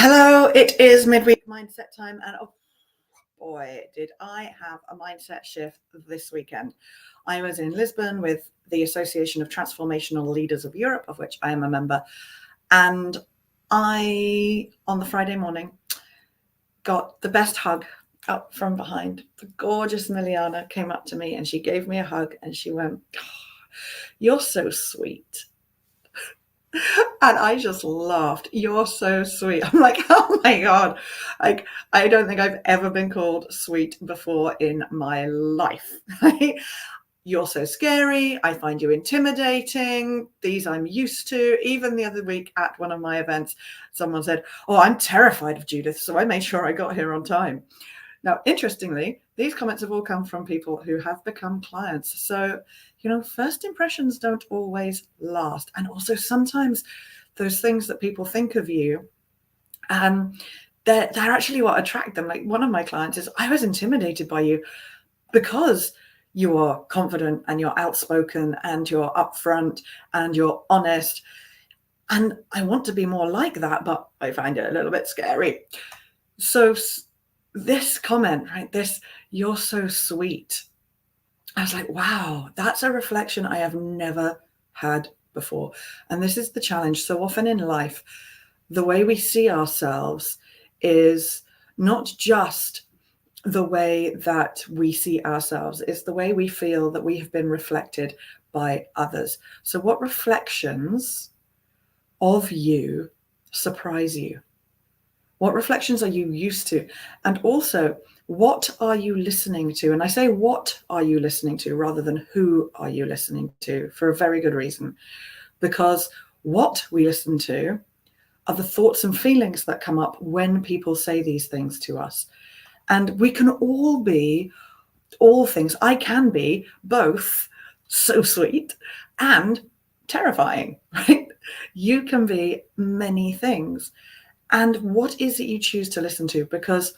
Hello, it is midweek mindset time, and oh boy, did I have a mindset shift this weekend. I was in Lisbon with the Association of Transformational Leaders of Europe, of which I am a member, and I, on the Friday morning, got the best hug up from behind. The gorgeous Miliana came up to me and she gave me a hug and she went, "Oh, you're so sweet." And I just laughed. "You're so sweet." I'm like, oh my God. Like, I don't think I've ever been called sweet before in my life. "You're so scary. I find you intimidating. These I'm used to." Even the other week at one of my events, someone said, "Oh, I'm terrified of Judith, so I made sure I got here on time." Now, interestingly, these comments have all come from people who have become clients. So, first impressions don't always last. And also sometimes those things that people think of you, they're actually what attract them. Like one of my clients is, "I was intimidated by you because you are confident and you're outspoken and you're upfront and you're honest. And I want to be more like that, but I find it a little bit scary." So this comment, right, this "you're so sweet," I was like, wow, that's a reflection I have never had before. And this is the challenge. So often in life, the way we see ourselves is not just the way that we see ourselves, it's the way we feel that we have been reflected by others. So what reflections of you surprise you? What reflections are you used to? And also, what are you listening to? And I say, what are you listening to rather than who are you listening to, for a very good reason. Because what we listen to are the thoughts and feelings that come up when people say these things to us. And we can all be all things. I can be both so sweet and terrifying, right? You can be many things. And what is it you choose to listen to? Because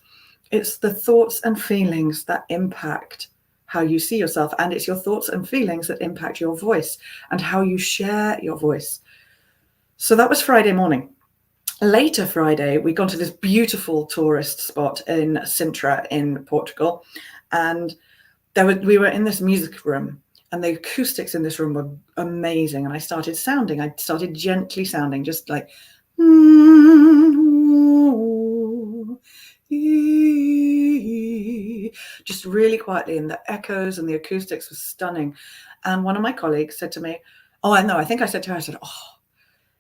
it's the thoughts and feelings that impact how you see yourself. And it's your thoughts and feelings that impact your voice and how you share your voice. So that was Friday morning. Later Friday, we got to this beautiful tourist spot in Sintra in Portugal. And we were in this music room. And the acoustics in this room were amazing. And I started gently sounding, just like, just really quietly, and the echoes and the acoustics were stunning. And one of my colleagues said to me, "Oh, I know, I think I said to her, I said, oh,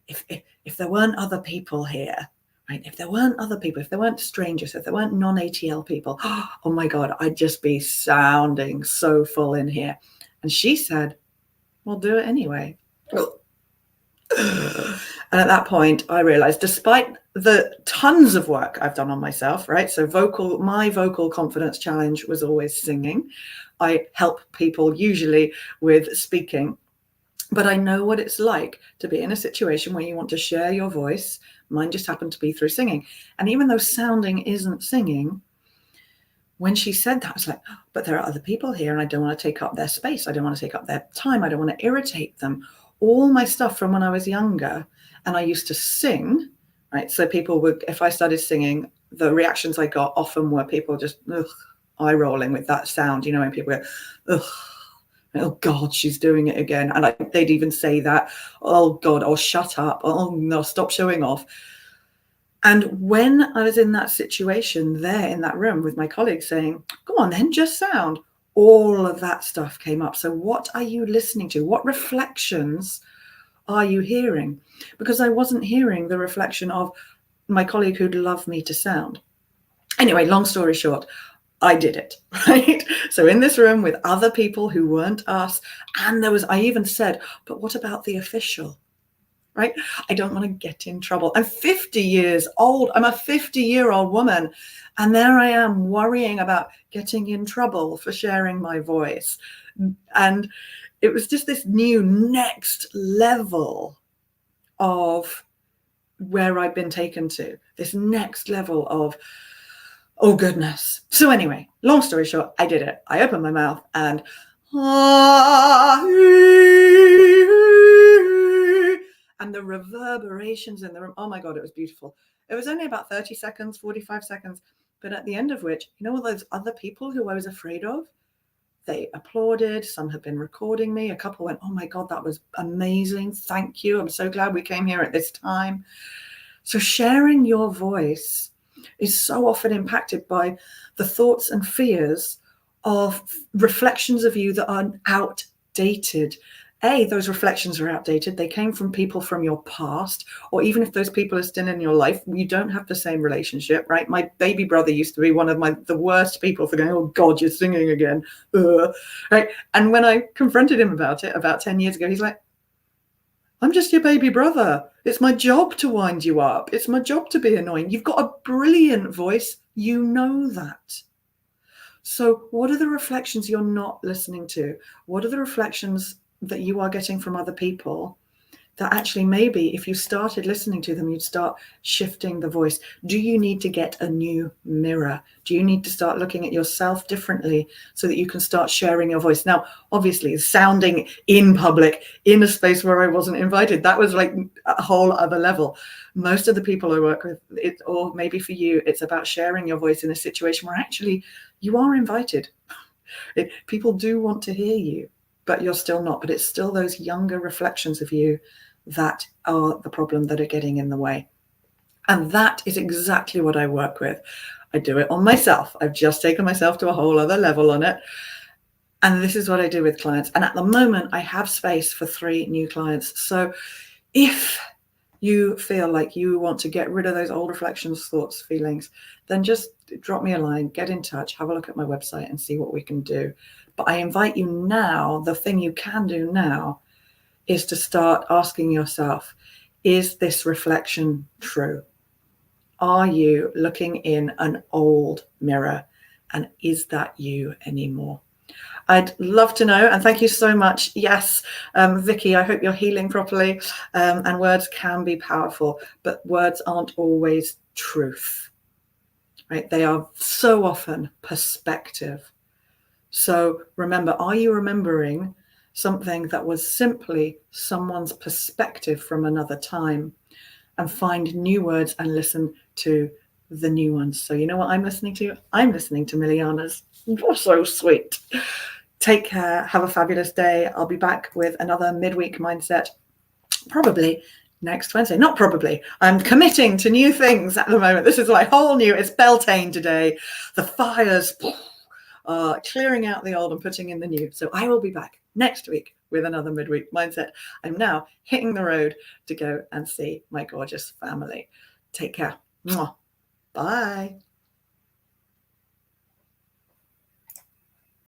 if there weren't other people here, right? If there weren't other people, if there weren't strangers, if there weren't non-ATL people, oh my God, I'd just be sounding so full in here." And she said, "Well, do it anyway." And at that point, I realized, despite the tons of work I've done on myself, right? So my vocal confidence challenge was always singing. I help people usually with speaking, but I know what it's like to be in a situation where you want to share your voice. Mine just happened to be through singing. And even though sounding isn't singing, when she said that, I was like, but there are other people here and I don't want to take up their space. I don't want to take up their time. I don't want to irritate them. All my stuff from when I was younger, and I used to sing, right? So people would, if I started singing, the reactions I got often were people just eye rolling with that sound, when people go, ugh, oh God, she's doing it again. And they'd even say that, "Oh God," or "Shut up," "Oh no, stop showing off." And when I was in that situation there in that room with my colleagues saying, "Go on then, just sound," all of that stuff came up. So what are you listening to? What reflections are you hearing? Because I wasn't hearing the reflection of my colleague who'd love me to sound. Anyway, long story short, I did it, right? So in this room with other people who weren't us, and I even said, "But what about the official?" Right? I don't want to get in trouble. I'm 50 years old. I'm a 50-year-old woman. And there I am worrying about getting in trouble for sharing my voice. And it was just this new next level of where I've been taken to, this next level of, oh goodness. So anyway, long story short, I did it. I opened my mouth and and the reverberations in the room. Oh my God, it was beautiful. It was only about 30 seconds, 45 seconds, but at the end of which, you know, all those other people who I was afraid of, they applauded. Some had been recording me. A couple went, oh my God, that was amazing. Thank you. I'm so glad we came here at this time. So sharing your voice is so often impacted by the thoughts and fears of reflections of you that are outdated. Those reflections are outdated. They came from people from your past, or even if those people are still in your life, you don't have the same relationship, right? My baby brother used to be one of the worst people for going, oh God, you're singing again. Right? And when I confronted him about it about 10 years ago, he's like, I'm just your baby brother. It's my job to wind you up. It's my job to be annoying. You've got a brilliant voice. You know that. So what are the reflections you're not listening to? What are the reflections that you are getting from other people that actually maybe if you started listening to them, you'd start shifting the voice? Do you need to get a new mirror? Do you need to start looking at yourself differently so that you can start sharing your voice? Now, obviously, sounding in public, in a space where I wasn't invited, that was like a whole other level. Most of the people I work with, or maybe for you, it's about sharing your voice in a situation where actually you are invited. People do want to hear you, but you're still not. But it's still those younger reflections of you that are the problem, that are getting in the way. And that is exactly what I work with. I do it on myself. I've just taken myself to a whole other level on it. And this is what I do with clients. And at the moment, I have space for 3 new clients. So if you feel like you want to get rid of those old reflections, thoughts, feelings, then just drop me a line, get in touch, have a look at my website and see what we can do. But I invite you now, the thing you can do now is to start asking yourself, is this reflection true? Are you looking in an old mirror? And is that you anymore? I'd love to know. And thank you so much. Yes, Vicky, I hope you're healing properly. And words can be powerful, but words aren't always truth, right? They are so often perspective. So remember, are you remembering something that was simply someone's perspective from another time? And find new words and listen to the new ones. So you know what I'm listening to? I'm listening to Miliana's. You're so sweet. Take care. Have a fabulous day. I'll be back with another midweek mindset, probably next Wednesday. Not probably. I'm committing to new things at the moment. This is like whole new. It's Beltane today. The fires are clearing out the old and putting in the new. So I will be back next week with another midweek mindset. I'm now hitting the road to go and see my gorgeous family. Take care. Mwah. Bye.